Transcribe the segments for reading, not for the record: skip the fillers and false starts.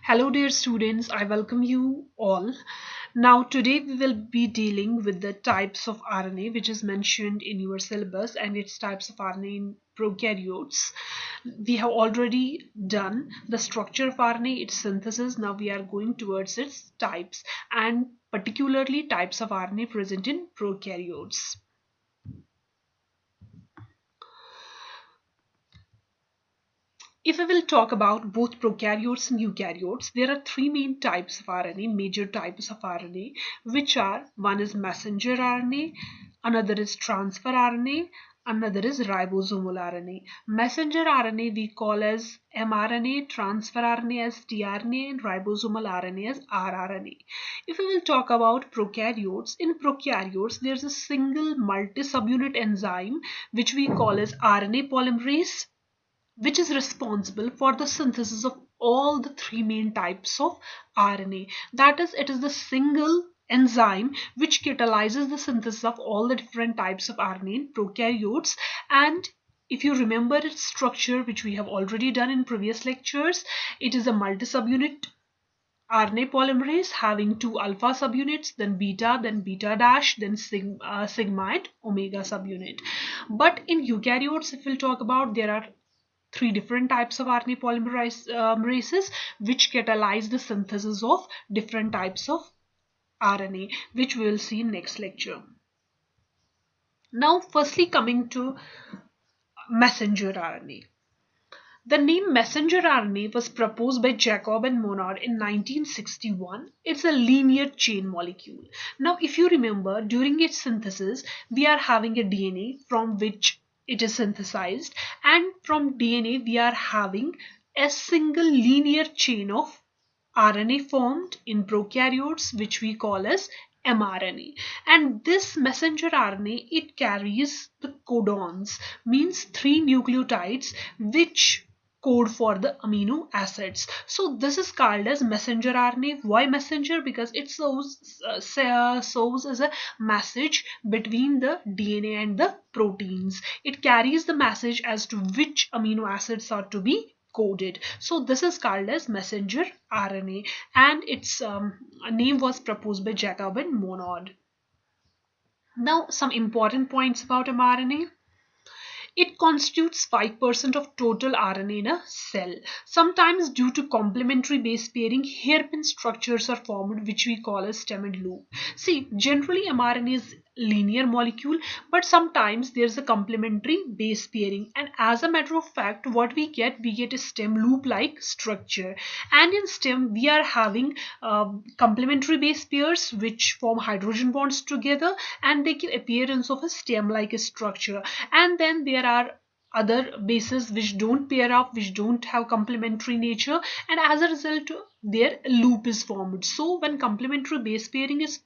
Hello, dear students. I welcome you all. Now, today we will be dealing with the types of RNA which is mentioned in your syllabus and its types of RNA in prokaryotes. We have already done the structure of RNA, its synthesis. Now we are going towards its types and particularly types of RNA present in prokaryotes. If I will talk about both prokaryotes and eukaryotes, there are three main types of RNA, major types of RNA, which are one is messenger RNA, another is transfer RNA, another is ribosomal RNA. Messenger RNA we call as mRNA, transfer RNA as tRNA, and ribosomal RNA as rRNA. If we will talk about prokaryotes, in prokaryotes there's a single multi-subunit enzyme which we call as RNA polymerase, which is responsible for the synthesis of all the three main types of RNA. That is, it is the single enzyme which catalyzes the synthesis of all the different types of RNA in prokaryotes. And if you remember its structure, which we have already done in previous lectures, it is a multi-subunit RNA polymerase having two alpha subunits, then beta dash, then sigma and omega subunit. But in eukaryotes, if we'll talk about, there are three different types of RNA polymerases which catalyze the synthesis of different types of RNA, which we will see in next lecture. Now, firstly coming to messenger RNA. The name messenger RNA was proposed by Jacob and Monod in 1961. It's a linear chain molecule. Now, if you remember, during its synthesis, we are having a DNA from which it is synthesized, and from DNA we are having a single linear chain of RNA formed in prokaryotes, which we call as mRNA. And this messenger RNA, it carries the codons, means three nucleotides which code for the amino acids. So this is called as messenger RNA. Why messenger? Because it serves as a message between the DNA and the proteins. It carries the message as to which amino acids are to be coded. So this is called as messenger RNA, and its name was proposed by Jacob and Monod. Now, some important points about mRNA. It constitutes 5% of total RNA in a cell. Sometimes due to complementary base pairing, hairpin structures are formed which we call as stem and loop. See, generally mRNA is linear molecule, but sometimes there's a complementary base pairing, and as a matter of fact what we get a stem loop like structure, and in stem we are having complementary base pairs which form hydrogen bonds together and they give appearance of a stem like structure. And then there are other bases which don't pair up, which don't have complementary nature, and as a result their loop is formed. So when complementary base pairing is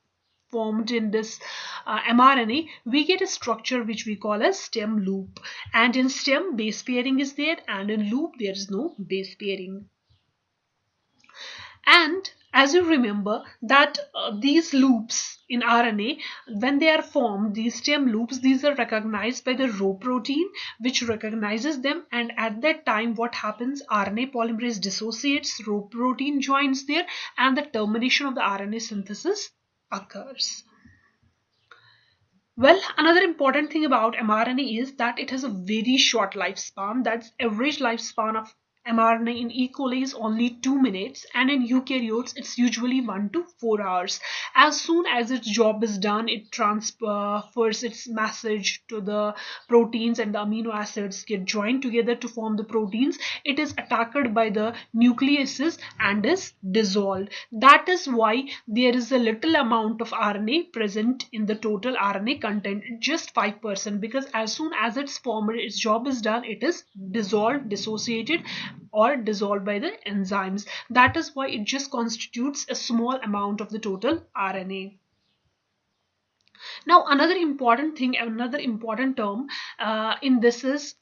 formed in this mRNA, we get a structure which we call as stem loop. And in stem, base pairing is there, and in loop, there is no base pairing. And as you remember that these loops in RNA, when they are formed, these stem loops, these are recognized by the Rho protein, which recognizes them. And at that time, what happens? RNA polymerase dissociates, Rho protein joins there, and the termination of the RNA synthesis occurs. Well, another important thing about mRNA is that it has a very short lifespan. That's average lifespan of mRNA in E. coli is only 2 minutes, and in eukaryotes it's usually 1 to 4 hours. As soon as its job is done, it transfers its message to the proteins, and the amino acids get joined together to form the proteins. It is attacked by the nucleases and is dissolved. That is why there is a little amount of RNA present in the total RNA content, just 5%, because as soon as it's formed, its job is done, it is dissolved, dissociated, or dissolved by the enzymes. That is why it just constitutes a small amount of the total RNA. Now, another important thing, another important term in this is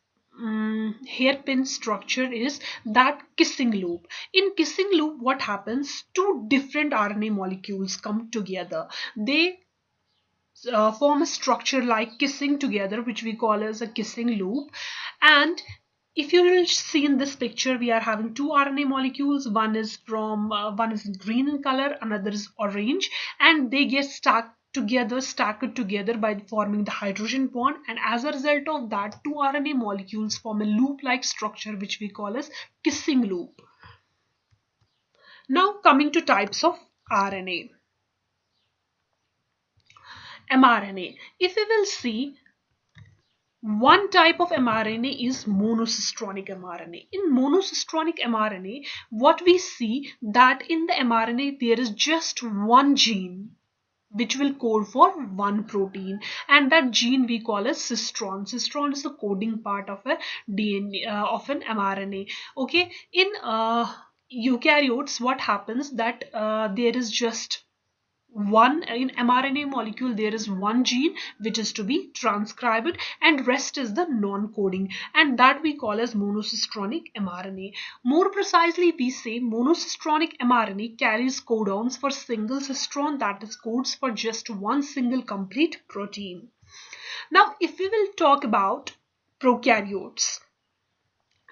hairpin structure is that kissing loop. In kissing loop, what happens? Two different RNA molecules come together. They form a structure like kissing together, which we call as a kissing loop, and if you will see in this picture, we are having two RNA molecules. One is green in color, another is orange, and they get stacked together by forming the hydrogen bond, and as a result of that, two RNA molecules form a loop-like structure which we call as kissing loop. Now coming to types of RNA. mRNA. If we will see, one type of mRNA is monocistronic mRNA. In monocistronic mRNA, what we see that in the mRNA there is just one gene which will code for one protein, and that gene we call as cistron. Cistron is the coding part of a DNA of an mRNA. Okay, in eukaryotes, what happens that there is just one in mRNA molecule, there is one gene which is to be transcribed, and rest is the non-coding, and that we call as monocistronic mRNA. More precisely, we say monocistronic mRNA carries codons for single cistron, that is codes for just one single complete protein. Now if we will talk about prokaryotes,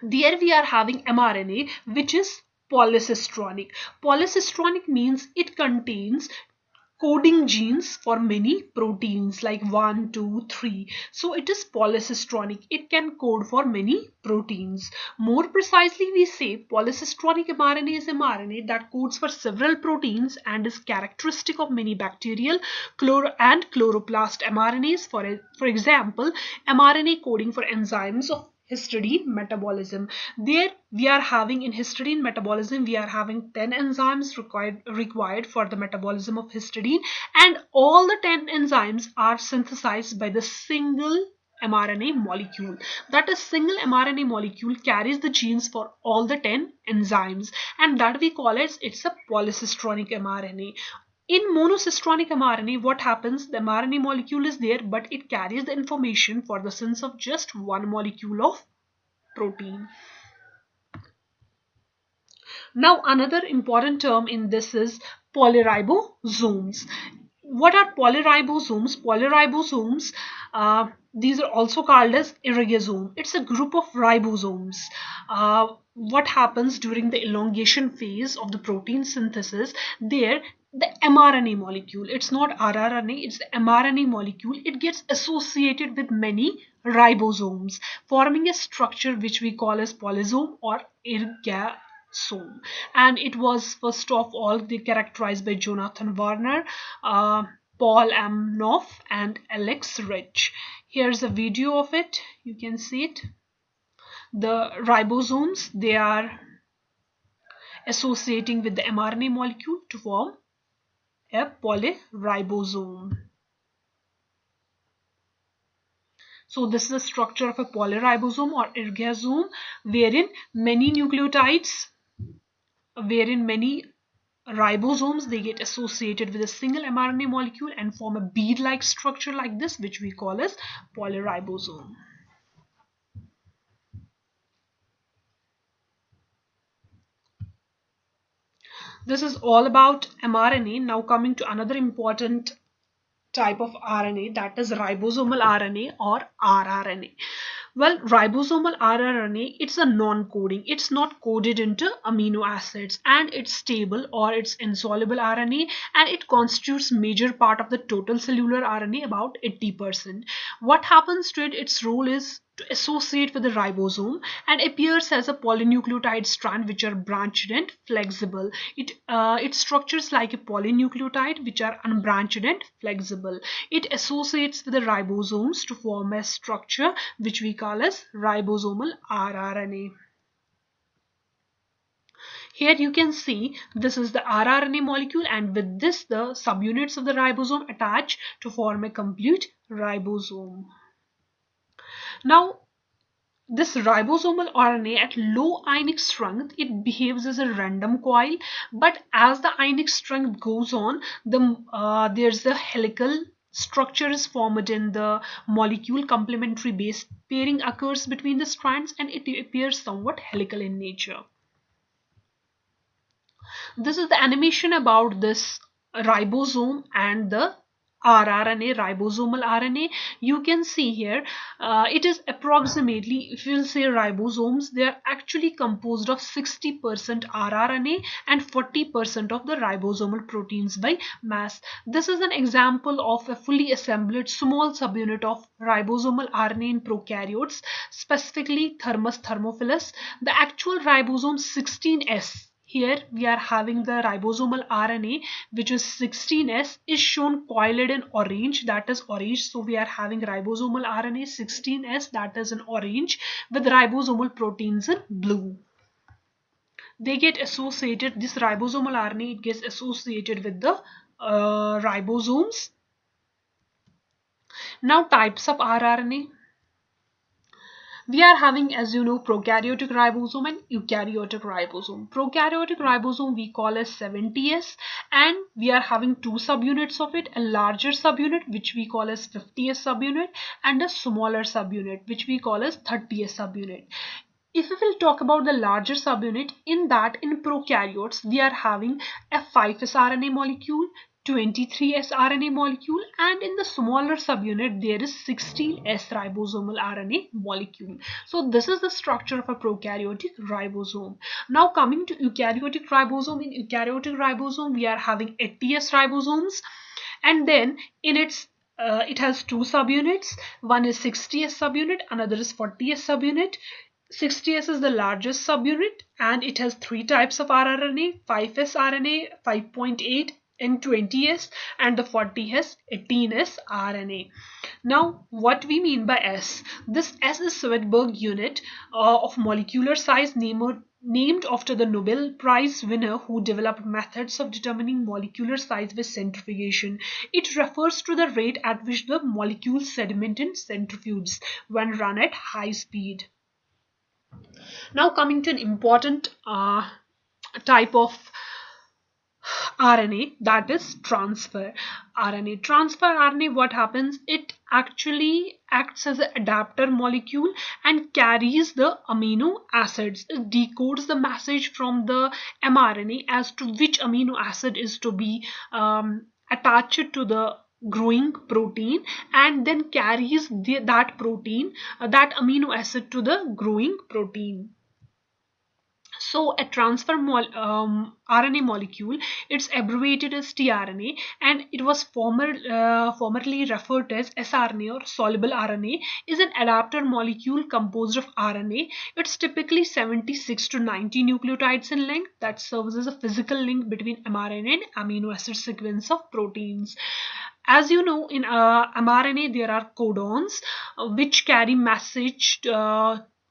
there we are having mRNA which is polycistronic. Polycistronic means it contains coding genes for many proteins like 1, 2, 3. So it is polycistronic. It can code for many proteins. More precisely, we say polycistronic mRNA is mRNA that codes for several proteins and is characteristic of many bacterial and chloroplast mRNAs. For example, mRNA coding for enzymes of histidine metabolism. There we are having in histidine metabolism, we are having 10 enzymes required for the metabolism of histidine, and all the 10 enzymes are synthesized by the single mRNA molecule. That is, single mRNA molecule carries the genes for all the 10 enzymes, and that we call it, it's a polycistronic mRNA. In monocistronic mRNA, what happens? The mRNA molecule is there, but it carries the information for the sense of just one molecule of protein. Now, another important term in this is polyribosomes. What are polyribosomes? Polyribosomes, these are also called as irrigosome. It's a group of ribosomes. What happens during the elongation phase of the protein synthesis? There, the mRNA molecule, it's not rRNA, it's the mRNA molecule, it gets associated with many ribosomes, forming a structure which we call as polysome or irrigosome. And it was first of all characterized by Jonathan Warner, Paul M. Knopf, and Alex Rich. Here's a video of it. You can see it. The ribosomes, they are associating with the mRNA molecule to form a polyribosome. So this is the structure of a polyribosome or irrigosome, wherein many ribosomes, they get associated with a single mRNA molecule and form a bead-like structure like this, which we call as polyribosome. This is all about mRNA. Now coming to another important type of RNA, that is ribosomal RNA or rRNA. Well, ribosomal rRNA, it's a non-coding. It's not coded into amino acids, and it's stable or it's insoluble RNA, and it constitutes major part of the total cellular RNA, about 80%. What happens to it? Its role is to associate with the ribosome and appears as a polynucleotide strand which are branched and flexible. It structures like a polynucleotide which are unbranched and flexible. It associates with the ribosomes to form a structure which we call as ribosomal rRNA. Here you can see this is the rRNA molecule, and with this the subunits of the ribosome attach to form a complete ribosome. Now, this ribosomal RNA at low ionic strength, it behaves as a random coil, but as the ionic strength goes on, there's a helical structure is formed in the molecule. Complementary base pairing occurs between the strands, and it appears somewhat helical in nature. This is the animation about this ribosome and the rRNA, ribosomal RNA, you can see here it is approximately, if you'll say ribosomes, they are actually composed of 60% rRNA and 40% of the ribosomal proteins by mass. This is an example of a fully assembled small subunit of ribosomal RNA in prokaryotes, specifically Thermus thermophilus. The actual ribosome 16S, here we are having the ribosomal RNA, which is 16S, is shown coiled in orange, that is orange. So we are having ribosomal RNA 16S, that is in orange, with ribosomal proteins in blue. They get associated, this ribosomal RNA, it gets associated with the ribosomes. Now types of rRNA. We are having, as you know, prokaryotic ribosome and eukaryotic ribosome. Prokaryotic ribosome we call as 70S, and we are having two subunits of it, a larger subunit which we call as 50S subunit and a smaller subunit which we call as 30S subunit. If we will talk about the larger subunit, in prokaryotes we are having a 5S RNA molecule, 23S RNA molecule, and in the smaller subunit there is 16S ribosomal RNA molecule. So this is the structure of a prokaryotic ribosome. Now coming to eukaryotic ribosome, in eukaryotic ribosome we are having 80S ribosomes, and then in its it has two subunits. One is 60S subunit, another is 40S subunit. 60S is the largest subunit and it has three types of rRNA: 5S RNA, 5.8 and 20S, and the 40 has 18S RNA. Now what we mean by S? This S is Swedberg unit of molecular size named after the Nobel Prize winner who developed methods of determining molecular size with centrifugation. It refers to the rate at which the molecules sediment in centrifuges when run at high speed. Now coming to an important type of RNA, that is transfer RNA. Transfer RNA, what happens? It actually acts as an adapter molecule and carries the amino acids. It decodes the message from the mRNA as to which amino acid is to be attached to the growing protein, and then carries that protein, that amino acid to the growing protein. So a transfer RNA molecule, it's abbreviated as tRNA, and it was formerly referred to as sRNA or soluble RNA, is an adapter molecule composed of RNA. It's typically 76 to 90 nucleotides in length that serves as a physical link between mRNA and amino acid sequence of proteins. As you know, in mRNA there are codons which carry message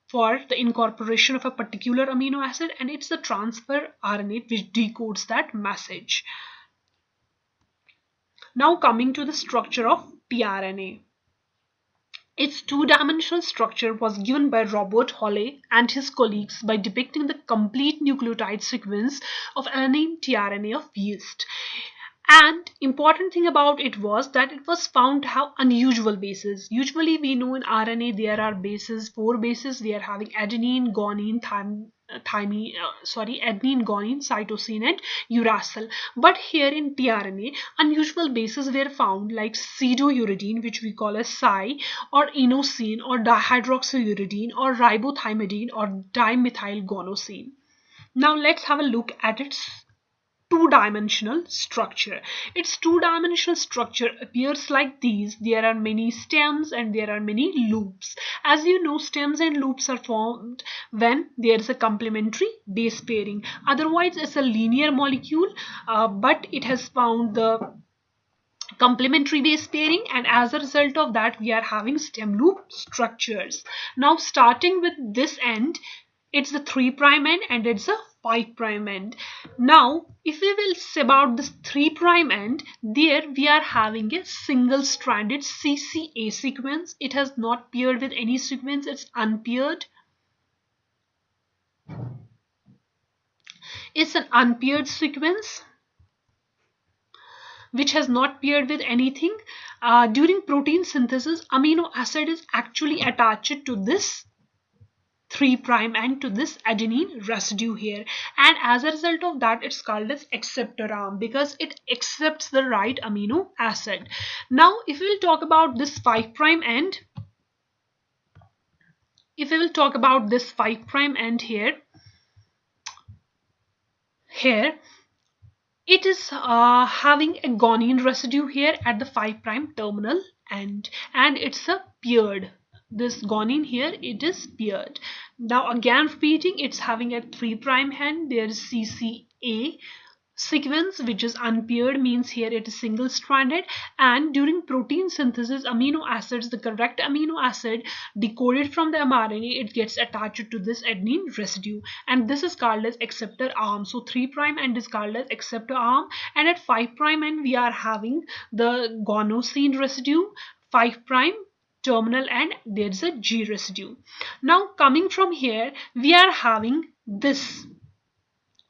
for the incorporation of a particular amino acid, and it's the transfer RNA which decodes that message. Now coming to the structure of tRNA. Its two-dimensional structure was given by Robert Holley and his colleagues by depicting the complete nucleotide sequence of alanine tRNA of yeast. And important thing about it was that it was found to have unusual bases. Usually we know in RNA there are bases, 4 bases. We are having adenine, guanine, adenine, guanine, cytosine and uracil. But here in tRNA, unusual bases were found like pseudouridine, which we call as Cy, or inosine, or dihydroxyuridine, or ribothiamidine, or dimethylguanosine. Now let's have a look at its two-dimensional structure. Its two-dimensional structure appears like these. There are many stems and there are many loops. As you know, stems and loops are formed when there is a complementary base pairing. Otherwise, it's a linear molecule, but it has found the complementary base pairing, and as a result of that we are having stem loop structures. Now starting with this end, it's the 3' end and it's a 5' end. Now if we will say about this 3' end, there we are having a single stranded CCA sequence. It has not paired with any sequence, it's unpaired. It's an unpaired sequence which has not paired with anything. During protein synthesis, amino acid is actually attached to this 3' end to this adenine residue here, and as a result of that it's called as acceptor arm because it accepts the right amino acid. Now if we'll talk about this 5' end, if we will talk about this 5' end here, it is having a guanine residue here at the 5' terminal end, and it's a paired. This guanine here, it is paired. Now again repeating, it's having a 3' end. There is CCA sequence which is unpaired, means here it is single stranded, and during protein synthesis amino acids, the correct amino acid decoded from the mRNA, it gets attached to this adenine residue, and this is called as acceptor arm. So 3' end is called as acceptor arm, and at 5' end we are having the guanosine residue, 5' terminal end there's a G residue. Now coming from here we are having this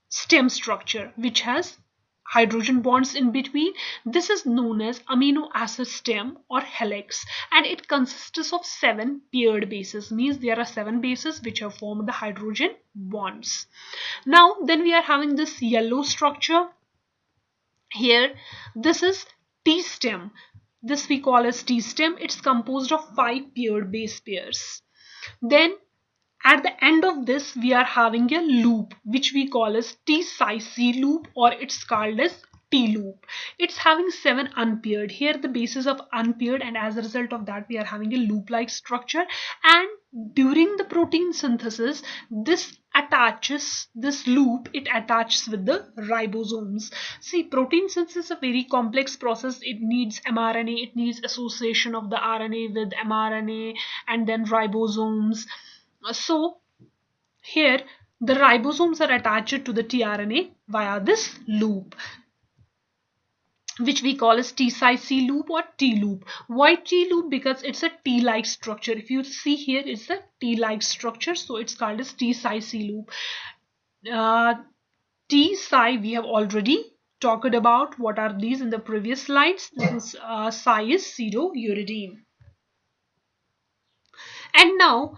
stem structure which has hydrogen bonds in between. This is known as amino acid stem or helix, and it consists of 7 paired bases, means there are 7 bases which have formed the hydrogen bonds. Now then we are having this yellow structure here. This is T stem. This we call as T stem. It's composed of 5 paired base pairs. Then at the end of this, we are having a loop which we call as T-C loop, or it's called as T loop. It's having 7 unpaired. Here the bases of unpaired, and as a result of that we are having a loop-like structure. And during the protein synthesis, this loop, it attaches with the ribosomes. See, protein synthesis is a very complex process. It needs mRNA, it needs association of the RNA with mRNA, and then ribosomes. So here the ribosomes are attached to the tRNA via this loop, which we call as T-C loop or T loop. Why T loop? Because it's a T-like structure. If you see here, it's a T-like structure, so it's called as T-C loop. T-Ci we have already talked about. What are these in the previous slides? This is Ci is pseudouridine. And now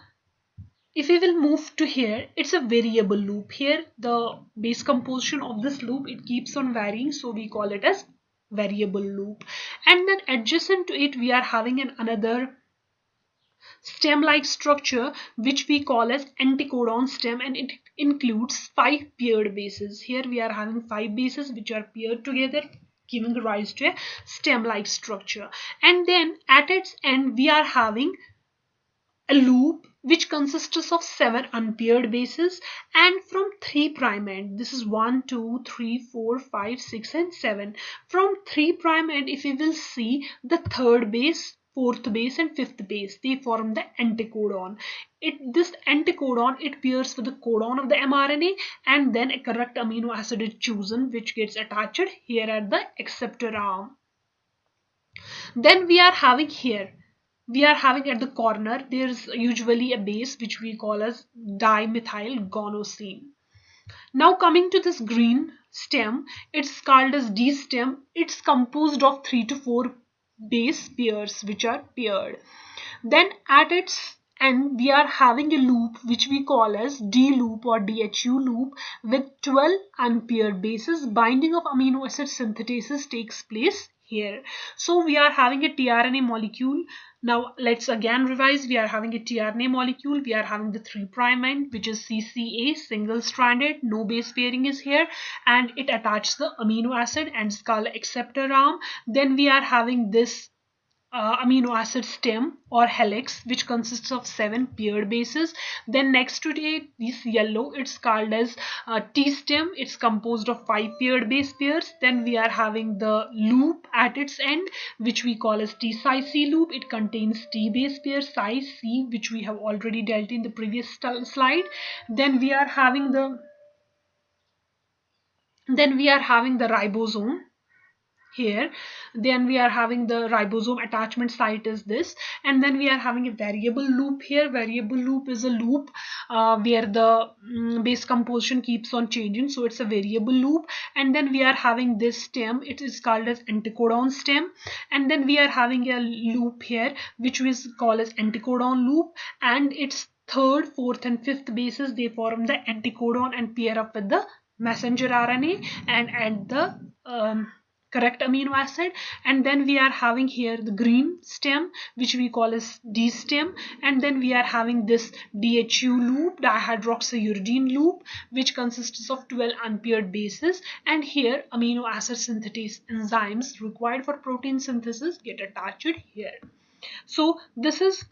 if we will move to here, it's a variable loop. Here the base composition of this loop, it keeps on varying, so we call it as variable loop. And then adjacent to it we are having another stem-like structure which we call as anticodon stem, and it includes 5 paired bases. Here we are having 5 bases which are paired together, giving rise to a stem-like structure. And then at its end we are having a loop which consists of 7 unpaired bases, and from 3' end, this is 1, 2, 3, 4, 5, 6 and 7. From 3' end, if we will see the 3rd base, 4th base and 5th base, they form the anticodon. This anticodon, it pairs with the codon of the mRNA, and then a correct amino acid is chosen which gets attached here at the acceptor arm. Then we are having here, we are having at the corner, there's usually a base which we call as dimethyl guanosine. Now coming to this green stem, it's called as D stem. It's composed of 3 to 4 base pairs which are paired. Then at its end we are having a loop which we call as D loop or DHU loop with 12 unpaired bases. Binding of amino acid synthetases takes place here. So we are having a tRNA molecule. Now let's again revise. We are having a tRNA molecule. We are having the 3' end which is CCA, single stranded, no base pairing is here, and it attaches the amino acid and it's called acceptor arm. Then we are having this amino acid stem or helix which consists of 7 paired bases. Then next to it, this yellow, it's called as T stem. It's composed of 5 paired base pairs. Then we are having the loop at its end which we call as T-C loop. It contains T base pair Ci C which we have already dealt in the previous slide. Then we are having the ribosome here. Then we are having the ribosome attachment site is this, and then we are having a variable loop here. Variable loop is a loop where the base composition keeps on changing, so it's a variable loop. And then we are having this stem, it is called as anticodon stem, and then we are having a loop here which we call as anticodon loop, and its third, fourth, and fifth bases, they form the anticodon and pair up with the messenger RNA and add the correct amino acid. And then we are having here the green stem, which we call as D stem, and then we are having this DHU loop, dihydroxyuridine loop, which consists of 12 unpaired bases, and here amino acid synthetase enzymes required for protein synthesis get attached here. So this is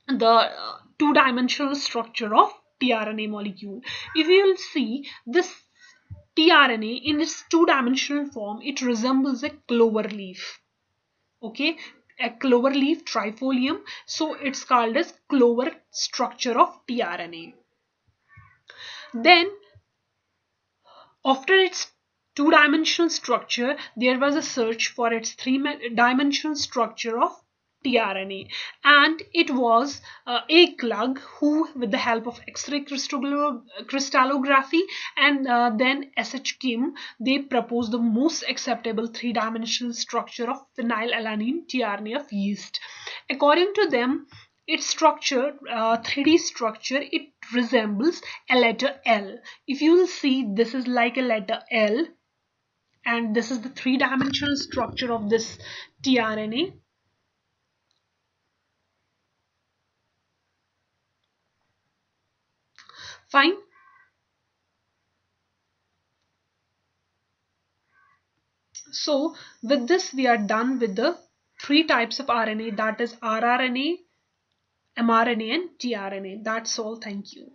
the two-dimensional structure of tRNA molecule. If you will see this tRNA in its two-dimensional form, it resembles a clover leaf. Okay, a clover leaf trifolium. So it's called as clover structure of tRNA. Then after its two-dimensional structure, there was a search for its three-dimensional structure of tRNA, and it was A. Klug who, with the help of X-ray crystallography and then S.H. Kim, they proposed the most acceptable three-dimensional structure of phenylalanine tRNA of yeast. According to them, its structure, 3D structure, it resembles a letter L. If you will see, this is like a letter L, and this is the three-dimensional structure of this tRNA. Fine. So with this, we are done with the three types of RNA, that is rRNA, mRNA, and tRNA. That's all. Thank you.